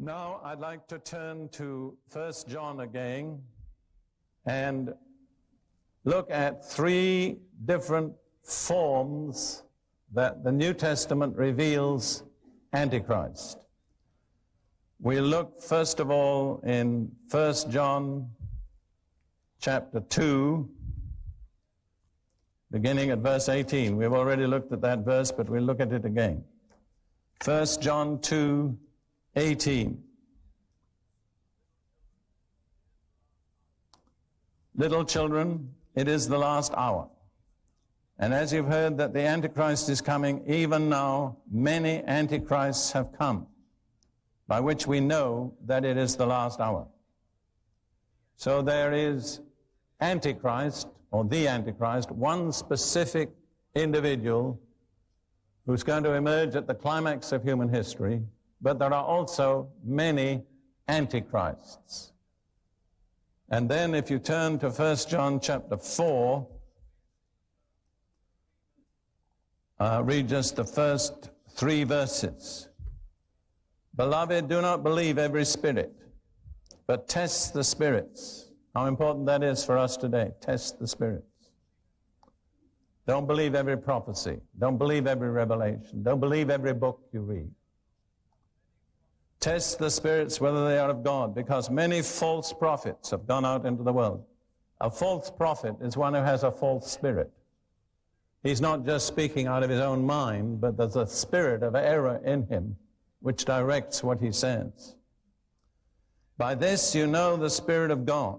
Now I'd like to turn to 1 John again and look at three different forms that the New Testament reveals Antichrist. We'll look first of all in 1 John chapter 2, beginning at verse 18. We've already looked at that verse, but we'll look at it again. 1 John 2:18. Little children, it is the last hour. And as you've heard that the Antichrist is coming, even now many Antichrists have come, by which we know that it is the last hour. So there is Antichrist, or the Antichrist, one specific individual who's going to emerge at the climax of human history, but there are also many Antichrists. And then if you turn to 1 John chapter 4, read just the first 3 verses. Beloved, do not believe every spirit, but test the spirits. How important that is for us today. Test the spirits. Don't believe every prophecy. Don't believe every revelation. Don't believe every book you read. Test the spirits whether they are of God, because many false prophets have gone out into the world. A false prophet is one who has a false spirit. He's not just speaking out of his own mind, but there's a spirit of error in him which directs what he says. By this you know the Spirit of God.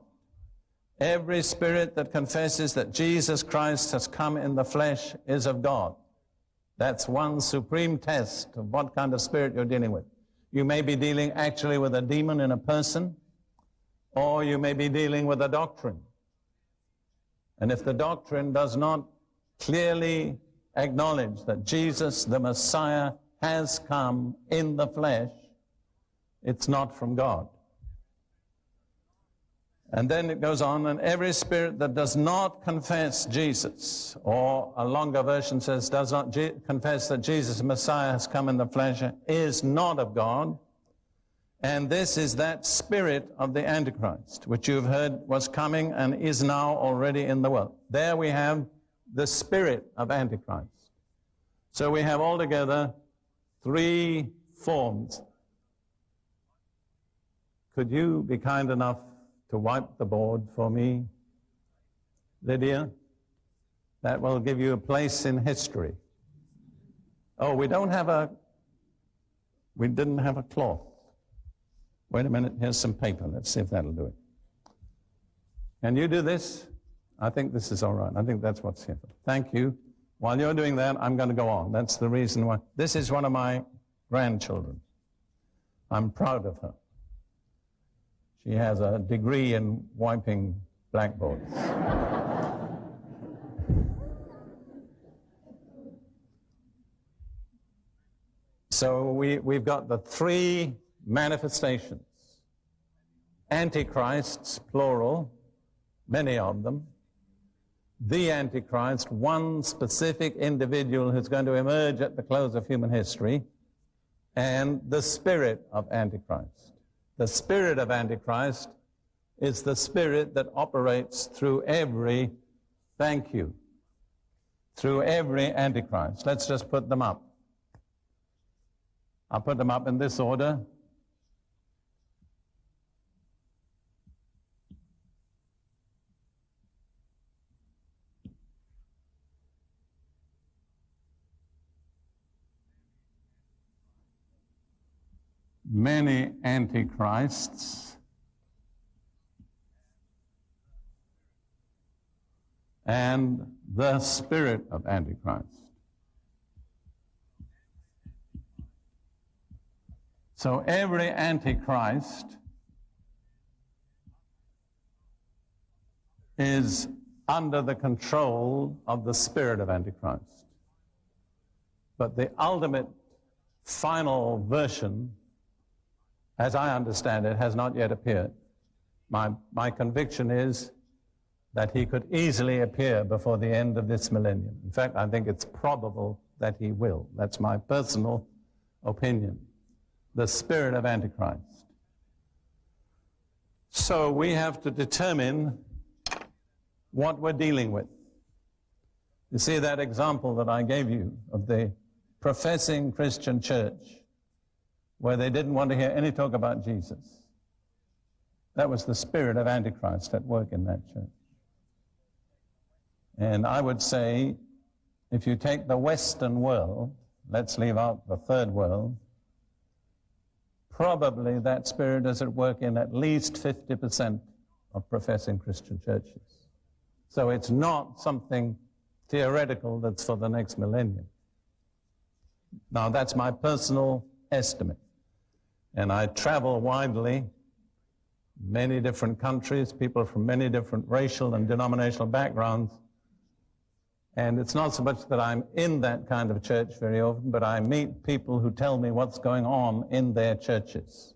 Every spirit that confesses that Jesus Christ has come in the flesh is of God. That's one supreme test of what kind of spirit you're dealing with. You may be dealing actually with a demon in a person, or you may be dealing with a doctrine. And if the doctrine does not clearly acknowledge that Jesus, the Messiah, has come in the flesh, it's not from God. And then it goes on, and every spirit that does not confess Jesus, or a longer version says does not confess that Jesus, the Messiah, has come in the flesh, is not of God. And this is that spirit of the Antichrist, which you've heard was coming and is now already in the world. There we have the spirit of Antichrist. So we have altogether 3 forms. Could you be kind enough to wipe the board for me, Lydia? That will give you a place in history. Oh, we didn't have a cloth. Wait a minute, here's some paper. Let's see if that'll do it. Can you do this? I think this is all right. I think that's what's here. Thank you. While you're doing that, I'm going to go on. That's the reason why. This is one of my grandchildren. I'm proud of her. She has a degree in wiping blackboards. So we've got the 3 manifestations. Antichrists, plural, many of them. The Antichrist, one specific individual who's going to emerge at the close of human history. And the spirit of Antichrist. The spirit of Antichrist is the spirit that operates through every, through every Antichrist. Let's just put them up. I'll put them up in this order. Many Antichrists and the spirit of Antichrist. So every Antichrist is under the control of the spirit of Antichrist. But the ultimate final version, as I understand it, has not yet appeared. My conviction is that he could easily appear before the end of this millennium. In fact, I think it's probable that he will. That's my personal opinion. the spirit of Antichrist. So we have to determine what we're dealing with. You see that example that I gave you of the professing Christian church where they didn't want to hear any talk about Jesus. That was the spirit of Antichrist at work in that church. And I would say, if you take the Western world, let's leave out the third world, probably that spirit is at work in at least 50% of professing Christian churches. So it's not something theoretical that's for the next millennium. Now, that's my personal estimate. And I travel widely, many different countries, people from many different racial and denominational backgrounds. And it's not so much that I'm in that kind of church very often, but I meet people who tell me what's going on in their churches.